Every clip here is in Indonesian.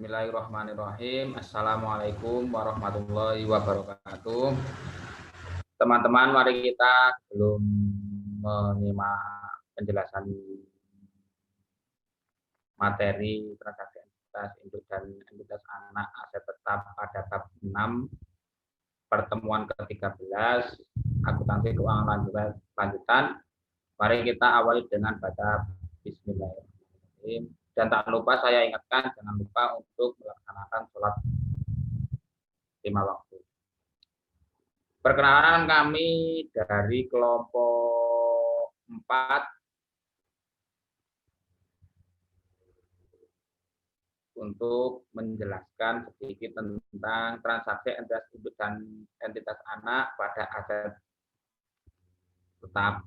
Bismillahirrahmanirrahim. Assalamualaikum warahmatullahi wabarakatuh. Teman-teman, mari kita sebelum menyimak penjelasan materi transaksi entitas induk dan entitas anak aset tetap pada bab 6 pertemuan ke-13 akuntansi keuangan lanjutan. Mari kita awali dengan baca Bismillahirrahmanirrahim. Dan tak lupa saya ingatkan, jangan lupa untuk melaksanakan sholat 5 waktu. Perkenalan kami dari kelompok 4 untuk menjelaskan sedikit tentang transaksi entitas induk dan entitas anak pada aset tetap.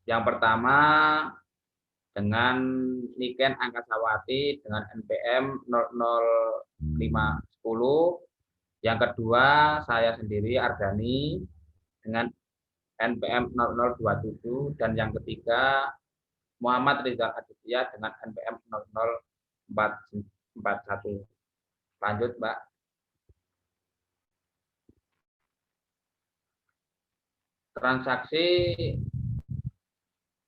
Yang pertama dengan Niken Angkasawati dengan NPM 00510. Yang kedua saya sendiri Ardani dengan NPM 0027 dan yang ketiga Muhammad Rizal Aditya dengan NPM 0041. Lanjut, Mbak. Transaksi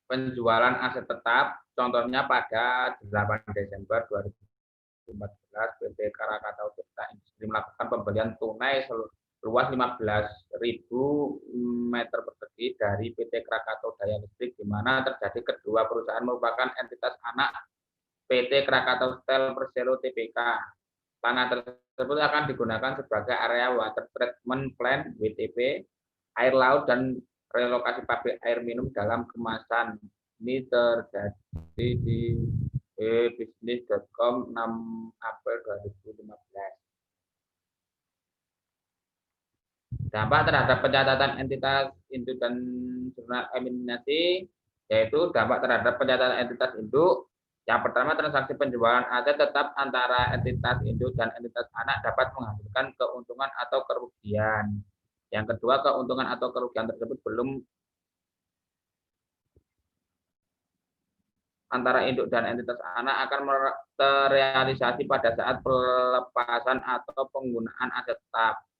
penjualan aset tetap, contohnya pada 8 Desember 2014, PT Krakatau Tirta Industri melakukan pembelian tunai seluas 15.000 meter persegi dari PT Krakatau Daya Listrik, di mana terjadi kedua perusahaan merupakan entitas anak PT Krakatau Steel Persero Tbk. Tanah tersebut akan digunakan sebagai area water treatment plant WTP, air laut, dan relokasi pabrik air minum dalam kemasan. Ini terjadi di bisnis.com 6 April 2015. Dampak terhadap pencatatan entitas induk dan jurnal eliminasi, yaitu dampak terhadap pencatatan entitas induk. Yang pertama, transaksi penjualan aset tetap antara entitas induk dan entitas anak dapat menghasilkan keuntungan atau kerugian. Yang kedua, keuntungan atau kerugian tersebut belum antara induk dan entitas anak akan terrealisasi pada saat pelepasan atau penggunaan aset tetap.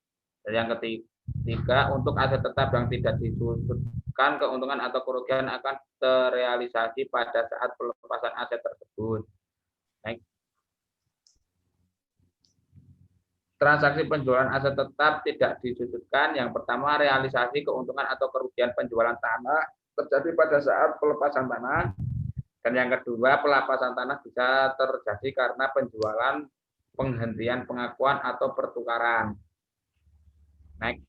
Dan yang ketiga, untuk aset tetap yang tidak disudutkan, keuntungan atau kerugian akan terrealisasi pada saat pelepasan aset tersebut. Baik. Transaksi penjualan aset tetap tidak disudutkan. Yang pertama, realisasi keuntungan atau kerugian penjualan tanah terjadi pada saat pelepasan tanah. Dan yang kedua, pelepasan tanah bisa terjadi karena penjualan, penghentian pengakuan, atau pertukaran. Next.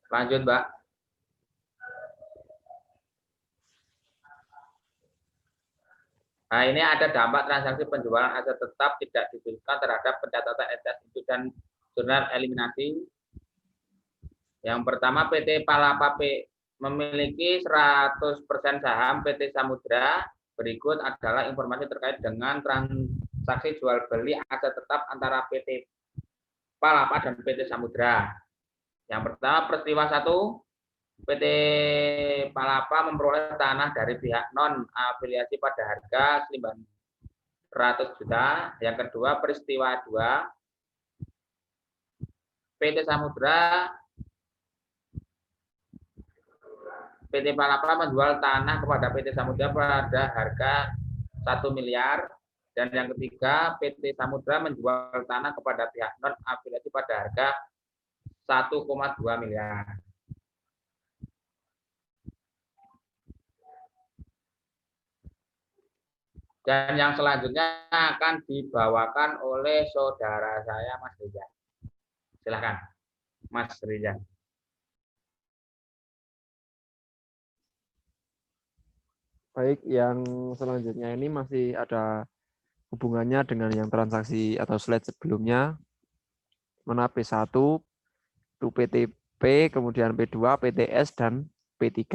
Lanjut, Mbak. Nah, ini ada dampak transaksi penjualan aset tetap tidak disudutkan terhadap pencatatan entitas induk dan jurnal eliminasi. Yang pertama, PT Palapa memiliki 100% saham PT Samudra. Berikut adalah informasi terkait dengan transaksi jual beli aset tetap antara PT Palapa dan PT Samudra. Yang pertama, peristiwa 1, PT Palapa memperoleh tanah dari pihak non-afiliasi pada harga 900 juta. Yang kedua, peristiwa 2, PT Palapa menjual tanah kepada PT Samudra pada harga 1 miliar. Dan yang ketiga, PT Samudra menjual tanah kepada pihak non-afiliasi pada harga 1,2 miliar. Dan yang selanjutnya akan dibawakan oleh saudara saya, Mas Rizal. Silakan, Mas Rizal. Baik, yang selanjutnya ini masih ada hubungannya dengan yang transaksi atau slide sebelumnya. Mana P1, itu PTP, kemudian P2, PTS, dan P3.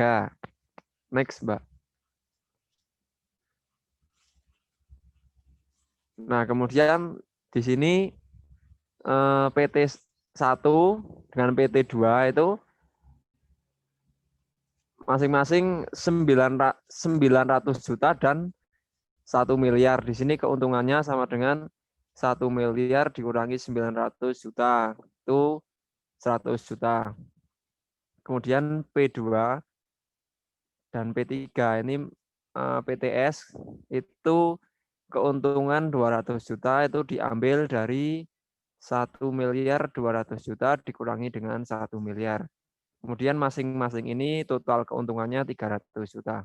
Next, Mbak. Nah, kemudian di sini PT1 dengan PT2 itu masing-masing 900 juta dan 1 miliar. Di sini keuntungannya sama dengan 1 miliar dikurangi 900 juta. Itu 100 juta. Kemudian P2 dan P3 ini PTS itu keuntungan 200 juta itu diambil dari 1 miliar 200 juta dikurangi dengan 1 miliar. Kemudian masing-masing ini total keuntungannya 300 juta.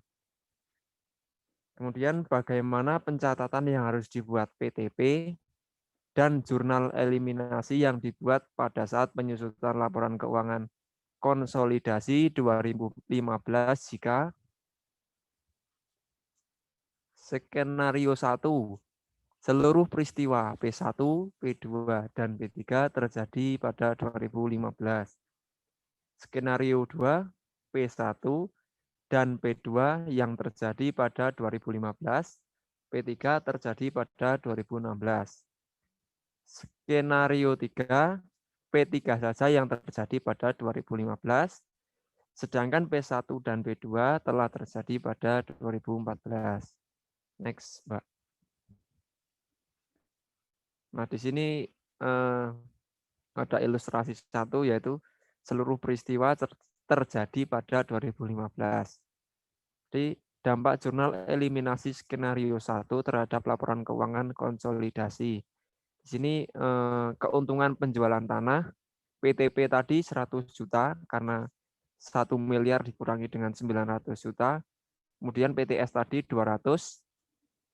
Kemudian bagaimana pencatatan yang harus dibuat PTP dan jurnal eliminasi yang dibuat pada saat penyusutan laporan keuangan konsolidasi 2015 jika skenario 1 seluruh peristiwa P1, P2, dan P3 terjadi pada 2015. Skenario 2 P1 dan P2 yang terjadi pada 2015, P3 terjadi pada 2016. Skenario 3 P3 saja yang terjadi pada 2015, sedangkan P1 dan P2 telah terjadi pada 2014. Next, Mbak. Nah, di sini ada ilustrasi satu, yaitu seluruh peristiwa terjadi pada 2015. Jadi, dampak jurnal eliminasi skenario 1 terhadap laporan keuangan konsolidasi. Di sini keuntungan penjualan tanah, PTP tadi 100 juta, karena 1 miliar dikurangi dengan 900 juta. Kemudian PTS tadi 200.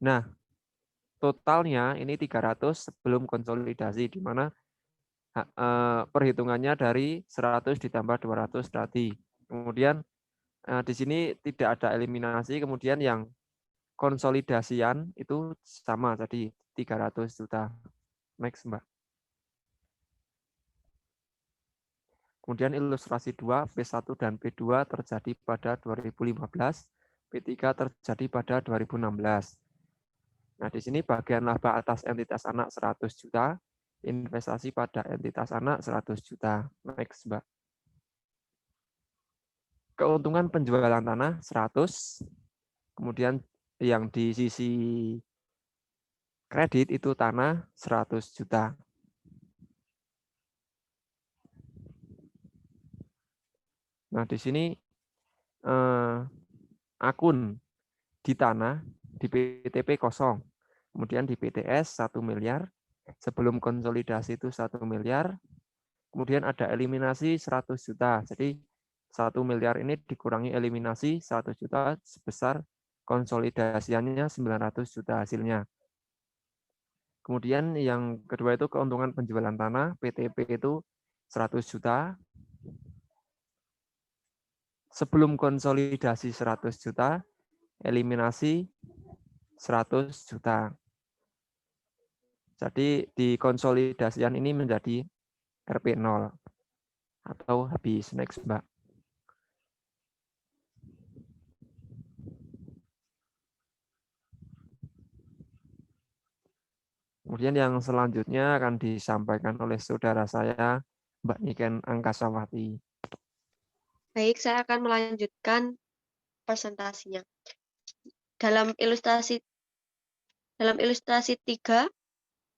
Nah, totalnya ini 300 sebelum konsolidasi, di mana perhitungannya dari 100 ditambah 200 tadi. Kemudian di sini tidak ada eliminasi, kemudian yang konsolidasian itu sama tadi 300 juta. Next, Mbak. Kemudian ilustrasi 2, P1 dan P2 terjadi pada 2015, P3 terjadi pada 2016. Nah, di sini bagian laba atas entitas anak 100 juta, investasi pada entitas anak 100 juta. Next, Mbak. Keuntungan penjualan tanah 100, kemudian yang di sisi kredit itu tanah 100 juta. Nah, di sini akun di tanah di PTP kosong. Kemudian di PTS 1 miliar, sebelum konsolidasi itu 1 miliar. Kemudian ada eliminasi 100 juta. Jadi 1 miliar ini dikurangi eliminasi 100 juta sebesar konsolidasiannya 900 juta hasilnya. Kemudian yang kedua itu keuntungan penjualan tanah, PTP itu 100 juta. Sebelum konsolidasi 100 juta, eliminasi 100 juta. Jadi di konsolidasian ini menjadi RP0 atau habis. Next, Mbak. Kemudian yang selanjutnya akan disampaikan oleh saudara saya, Mbak Niken Angkasawati. Baik, saya akan melanjutkan presentasinya. Dalam ilustrasi 3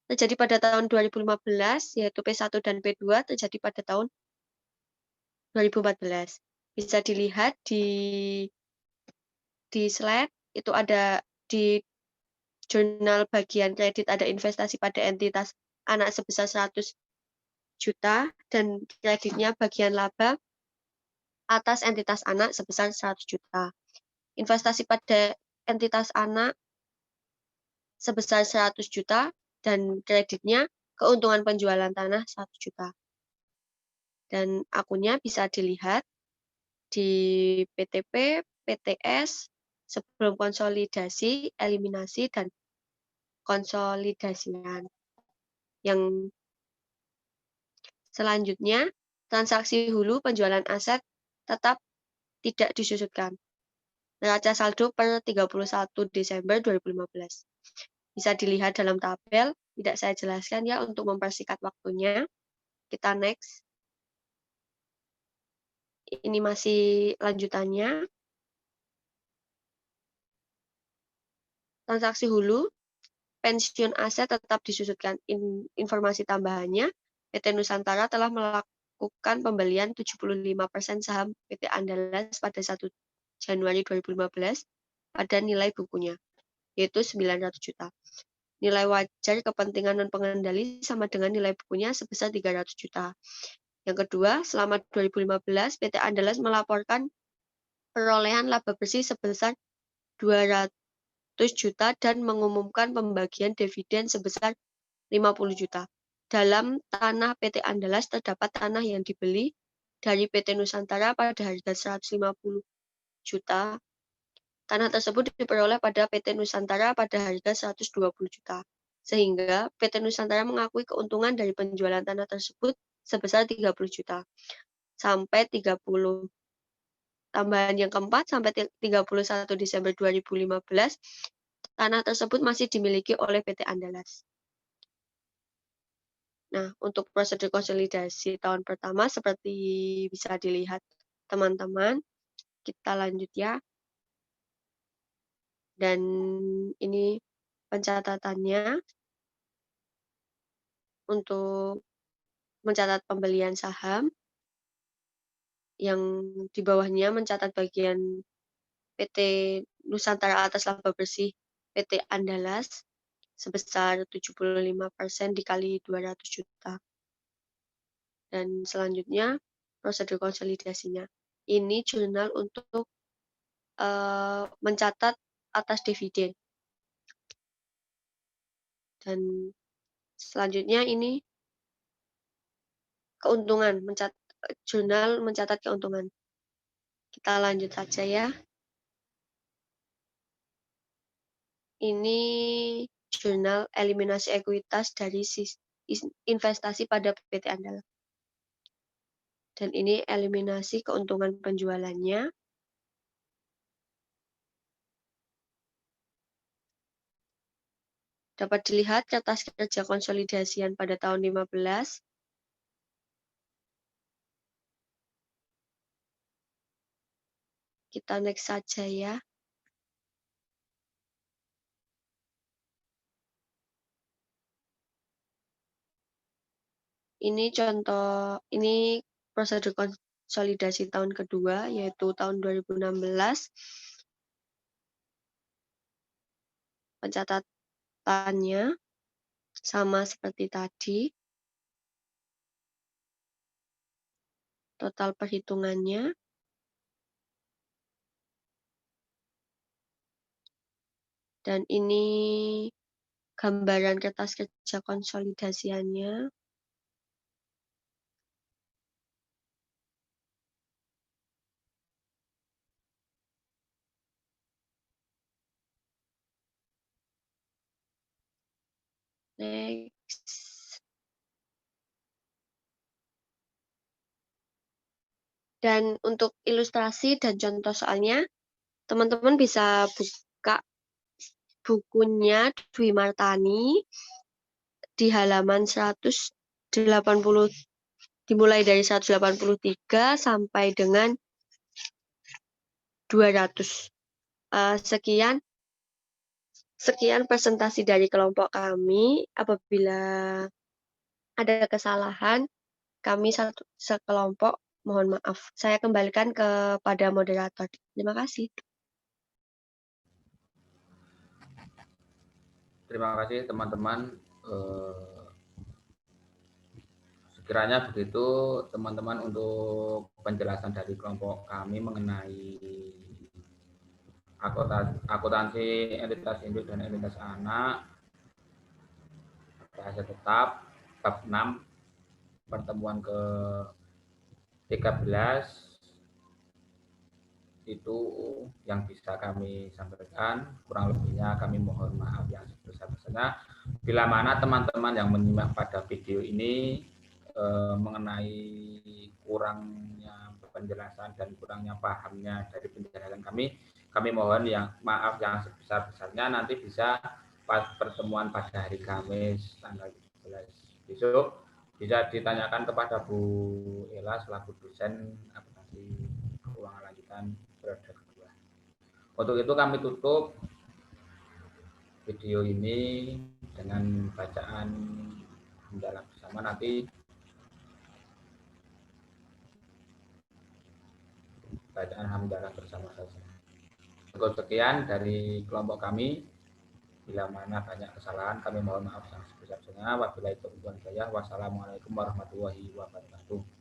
terjadi pada tahun 2015, yaitu P1 dan P2 terjadi pada tahun 2014. Bisa dilihat di slide, itu ada di jurnal bagian kredit ada investasi pada entitas anak sebesar 100 juta, dan kreditnya bagian laba atas entitas anak sebesar 100 juta. Investasi pada entitas anak sebesar 100 juta dan kreditnya keuntungan penjualan tanah 1 juta. Dan akunnya bisa dilihat di PTP, PTS, sebelum konsolidasi, eliminasi, dan konsolidasian. Yang selanjutnya, transaksi hulu penjualan aset tetap tidak disusutkan. Neraca saldo per 31 Desember 2015. Bisa dilihat dalam tabel, tidak saya jelaskan ya untuk mempersingkat waktunya. Kita next. Ini masih lanjutannya. transaksi hulu, pensiun aset tetap disusutkan. Informasi tambahannya, PT Nusantara telah melakukan pembelian 75% saham PT Andalas pada 1 Januari 2015 pada nilai bukunya, yaitu 900 juta. Nilai wajar kepentingan non-pengendali sama dengan nilai bukunya sebesar 300 juta. Yang kedua, selama 2015, PT Andalas melaporkan perolehan laba bersih sebesar 200 juta dan mengumumkan pembagian dividen sebesar 50 juta. Dalam tanah PT Andalas terdapat tanah yang dibeli dari PT Nusantara pada harga 150 juta. Tanah tersebut diperoleh pada PT Nusantara pada harga 120 juta. Sehingga PT Nusantara mengakui keuntungan dari penjualan tanah tersebut sebesar 30 juta. Sampai 30 tambahan yang keempat, sampai 31 Desember 2015, tanah tersebut masih dimiliki oleh PT Andalas. Nah, untuk prosedur konsolidasi tahun pertama seperti bisa dilihat teman-teman, kita lanjut ya. Dan ini pencatatannya untuk mencatat pembelian saham, yang di bawahnya mencatat bagian PT Nusantara atas laba bersih PT Andalas sebesar 75% dikali 200 juta. Dan selanjutnya prosedur konsolidasinya. Ini jurnal untuk mencatat atas dividen. Dan selanjutnya ini keuntungan, jurnal mencatat keuntungan. Kita lanjut saja ya. Ini jurnal eliminasi ekuitas dari investasi pada PT Andalas. Dan ini eliminasi keuntungan penjualannya. Dapat dilihat kertas kerja konsolidasian pada tahun 15. Kita next saja ya. Ini contoh, ini prosedur konsolidasi tahun kedua, yaitu tahun 2016. Pencatatannya sama seperti tadi. Total perhitungannya. Dan ini gambaran kertas kerja konsolidasiannya. Next. Dan untuk ilustrasi dan contoh soalnya, teman-teman bisa buka bukunya Dwi Martani di halaman 180, dimulai dari 183 sampai dengan 200. Sekian presentasi dari kelompok kami. Apabila ada kesalahan, kami sekelompok mohon maaf. Saya kembalikan kepada moderator. Terima kasih. Terima kasih teman-teman. Sekiranya begitu teman-teman untuk penjelasan dari kelompok kami mengenai akuntansi entitas induk dan entitas anak, aset tetap, bab 6, pertemuan ke 13 itu yang bisa kami sampaikan. Kurang lebihnya kami mohon maaf yang sebesar-besarnya. Bila mana teman-teman yang menyimak pada video ini mengenai kurangnya penjelasan dan kurangnya pahamnya dari penjelasan kami mohon yang maaf yang sebesar-besarnya. Nanti bisa pas pertemuan pada hari Kamis tanggal 17 besok bisa ditanyakan kepada Bu Ela selaku dosen akuntansi keuangan lanjutan periode kedua. Untuk itu kami tutup video ini dengan bacaan hamdalah bersama. Nanti bacaan hamdalah bersama saja. Cukup sekian dari kelompok kami. Bila mana banyak kesalahan, kami mohon maaf yang sebesar-besarnya. Wabillahi taufiq wal hidayah. Wassalamualaikum warahmatullahi wabarakatuh.